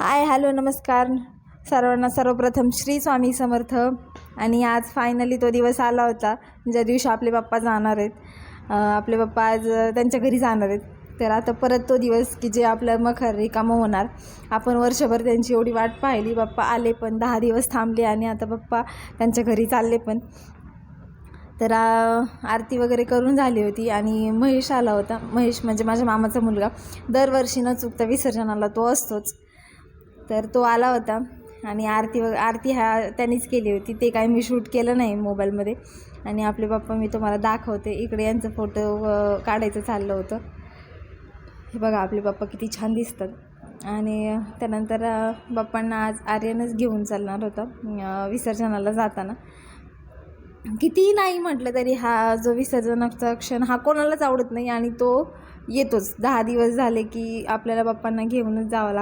Hi hello नमस्कार सर्वांना. सर्वप्रथम श्री स्वामी समर्थ. आणि आज फायनली तो दिवस आला होता ज्या दिवशी आपले पप्पा जाणार आहेत. आपले पप्पा आज त्यांच्या घरी जाणार आहेत. तर आता परत तो दिवस की जे आपलं मखर रिकामं होणार. आपण वर्षभर त्यांची एवढी वाट पाहिली. पप्पा आले पण 10 दिवस थांबले आणि आता पप्पा त्यांच्या घरी चालले पण. तर आरती वगैरे करून झाली होती आणि महेश आला होता. महेश म्हणजे माझ्या मामाचा मुलगा. दरवर्षी न चुकता विसर्जनाला तो असतोच. तर तो आला होता आणि आरती त्यांनीच केली होती. ते काही मी शूट केलं नाही मोबाईलमध्ये. आणि आपले पप्पा मी तुम्हाला दाखवते. इकडे यांचं फोटो काढायचं चाललं होतं. हे बघा आपले पप्पा किती छान दिसतात. आणि त्यानंतर पप्पांना आज आर्यनच घेऊन चालणार होता विसर्जनाला जाताना. कितीही नाही म्हटलं तरी हा जो विसर्जनाचा क्षण हा कोणालाच आवडत नाही आणि तो येतोच. 10 दिवस झाले की आपल्याला पप्पांना घेऊनच जावं लागतं.